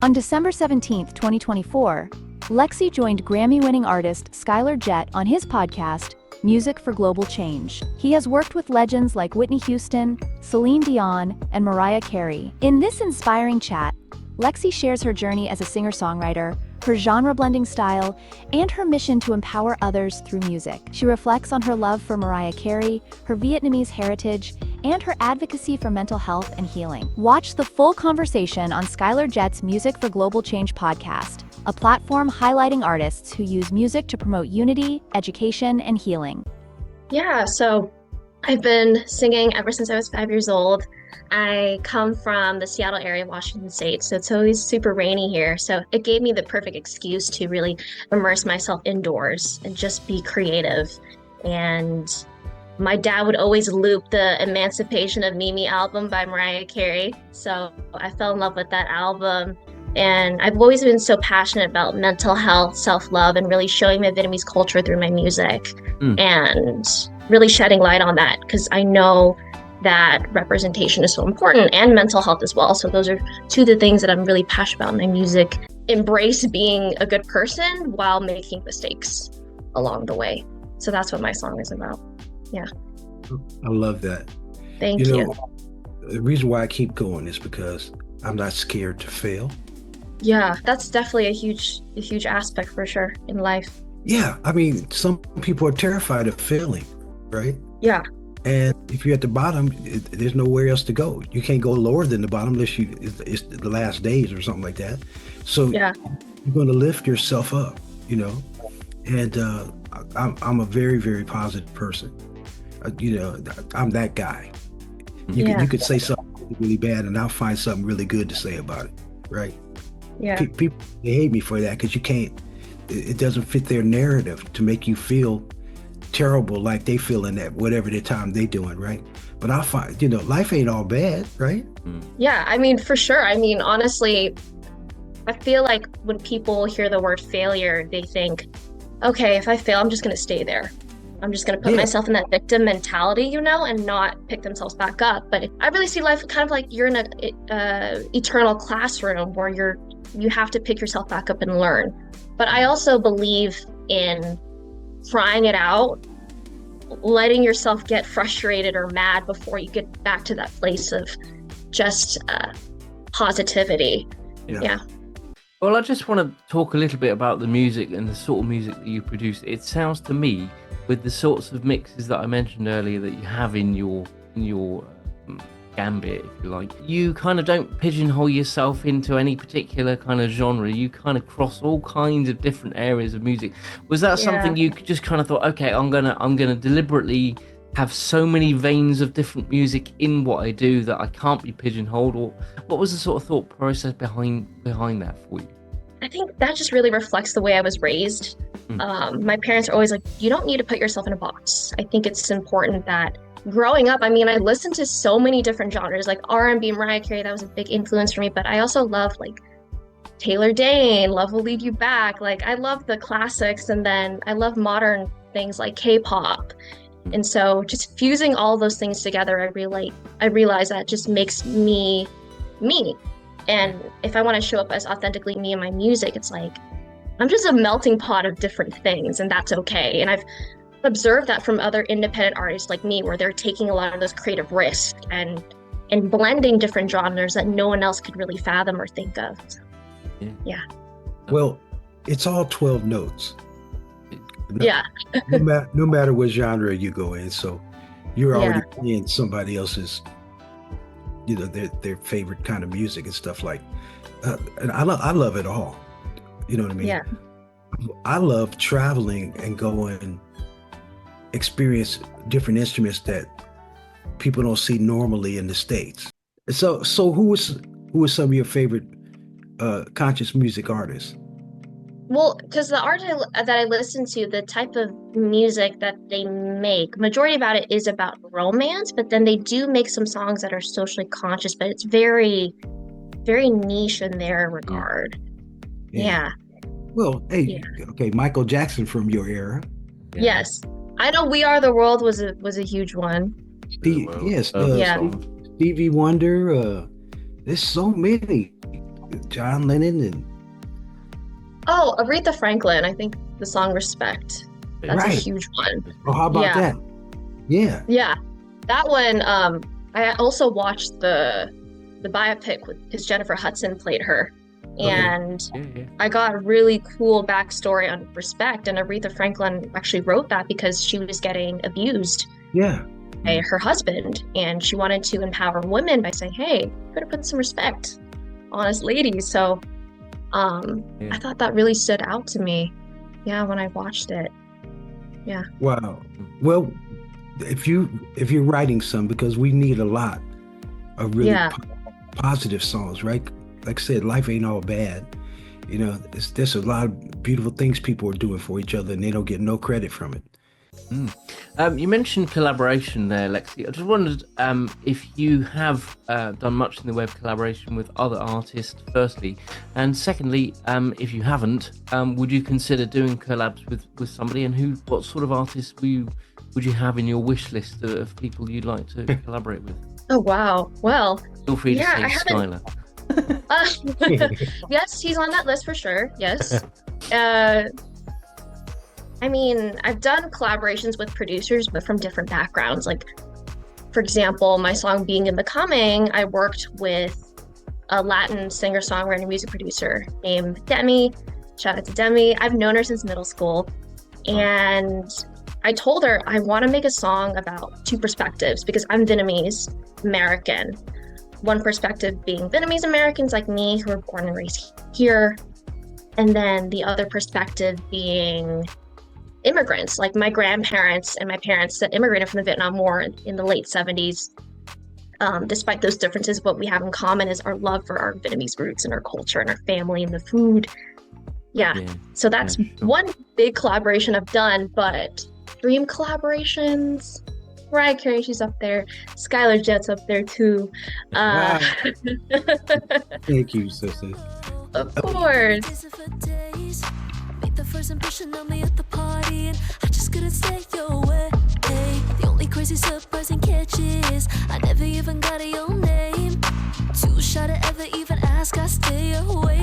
On December 17, 2024, Lexi joined Grammy-winning artist Skyler Jett on his podcast, Music for Global Change. He has worked with legends like Whitney Houston, Celine Dion, and Mariah Carey. In this inspiring chat, Lexi shares her journey as a singer-songwriter, her genre-blending style, and her mission to empower others through music. She reflects on her love for Mariah Carey, her Vietnamese heritage, and her advocacy for mental health and healing. Watch the full conversation on Skyler Jett's Music for Global Change podcast, a platform highlighting artists who use music to promote unity, education, and healing. Yeah, so I've been singing ever since I was 5 years old. I come from the Seattle area, Washington State, so it's always super rainy here. So it gave me the perfect excuse to really immerse myself indoors and just be creative. And my dad would always loop the Emancipation of Mimi album by Mariah Carey. So I fell in love with that album. And I've always been so passionate about mental health, self-love, and really showing my Vietnamese culture through my music and really shedding light on that, because I know that representation is so important, and mental health as well. So those are two of the things that I'm really passionate about in my music. Embrace being a good person while making mistakes along the way. So that's what my song is about. Yeah. I love that. Thank you. The reason why I keep going is because I'm not scared to fail. Yeah, that's definitely a huge aspect for sure in life. Yeah, I mean, some people are terrified of failing, right? Yeah. And if you're at the bottom, there's nowhere else to go. You can't go lower than the bottom unless it's the last days or something like that. So yeah, you're going to lift yourself up, And I'm a very, very positive person. I'm that guy. You could say something really bad, and I'll find something really good to say about it, right? Yeah. People, they hate me for that because you can't. It doesn't fit their narrative to make you feel terrible like they feel in that whatever the time they doing, right? But I find, life ain't all bad, right? Yeah, I mean, for sure. I mean, honestly, I feel like when people hear the word failure, they think, okay, if I fail, I'm just going to stay there. I'm just going to put myself in that victim mentality, and not pick themselves back up. But I really see life kind of like you're in a eternal classroom where you have to pick yourself back up and learn. But I also believe in trying it out, letting yourself get frustrated or mad before you get back to that place of just positivity. Yeah. Well, I just want to talk a little bit about the music and the sort of music that you produce. It sounds to me, with the sorts of mixes that I mentioned earlier that you have in your gambit, if you like, you kind of don't pigeonhole yourself into any particular kind of genre. You kind of cross all kinds of different areas of music. Was that something you just kind of thought, okay, I'm gonna deliberately have so many veins of different music in what I do that I can't be pigeonholed? Or what was the sort of thought process behind that for you? I think that just really reflects the way I was raised. My parents are always like, you don't need to put yourself in a box. I think it's important that growing up, I mean, I listened to so many different genres, like R&B, Mariah Carey, that was a big influence for me. But I also love like Taylor Dane, Love Will Lead You Back. Like I love the classics, and then I love modern things like K-pop. And so just fusing all those things together, I realize that just makes me me. And if I want to show up as authentically me in my music, it's like I'm just a melting pot of different things, and that's okay. And I've observed that from other independent artists like me, where they're taking a lot of those creative risks and blending different genres that no one else could really fathom or think of. So, yeah. Well, it's all 12 notes. No matter what genre you go in, so you're already playing somebody else's, their favorite kind of music and stuff like. And I love it all. You know what I mean? Yeah. I love traveling and going experience different instruments that people don't see normally in the States. So who are some of your favorite conscious music artists? Well, because the art that I listen to, the type of music that they make, majority about it is about romance, but then they do make some songs that are socially conscious, but it's very, very niche in their regard. Yeah. Well, hey, okay, Michael Jackson from your era. Yes. I know We Are the World was a huge one. Stevie Wonder. There's so many. John Lennon and Oh, Aretha Franklin. I think the song Respect. That's a right. huge one. Oh, how about Yeah. that? Yeah. Yeah. That one, I also watched the biopic because Jennifer Hudson played her. Okay. And Yeah. I got a really cool backstory on Respect. And Aretha Franklin actually wrote that because she was getting abused Yeah. by her husband. And she wanted to empower women by saying, hey, you better put some respect on us ladies. So I thought that really stood out to me. Yeah, when I watched it. Yeah. Wow. Well, if you're writing some, because we need a lot of really Yeah. positive songs, right? Like I said, life ain't all bad. You know, there's a lot of beautiful things people are doing for each other, and they don't get no credit from it. You mentioned collaboration there, Lexi. I just wondered if you have done much in the way of collaboration with other artists, firstly, and secondly, if you haven't, would you consider doing collabs with somebody, and what sort of artists would you have in your wish list of people you'd like to collaborate with? Oh, wow. Well, Feel free to yeah, say I haven't- Skyler. yes, he's on that list for sure. Yes. I mean, I've done collaborations with producers, but from different backgrounds. Like, for example, my song Being in Becoming, I worked with a Latin singer-songwriter music producer named Demi. Shout out to Demi. I've known her since middle school. And I told her I want to make a song about two perspectives because I'm Vietnamese American. One perspective being Vietnamese Americans like me who were born and raised here. And then the other perspective being immigrants, like my grandparents and my parents that immigrated from the Vietnam War in the late 70s. Despite those differences, what we have in common is our love for our Vietnamese roots and our culture and our family and the food. Yeah. So that's sure. one big collaboration I've done, but dream collaborations, Mariah Carey, she's up there. Skyler Jett's up there too. Wow. Thank you, sister. Of course. Made the first impression on me at the party, and I just couldn't stay away. The only crazy surprising catch is I never even got your name. Too shy to ever even ask, I stay away.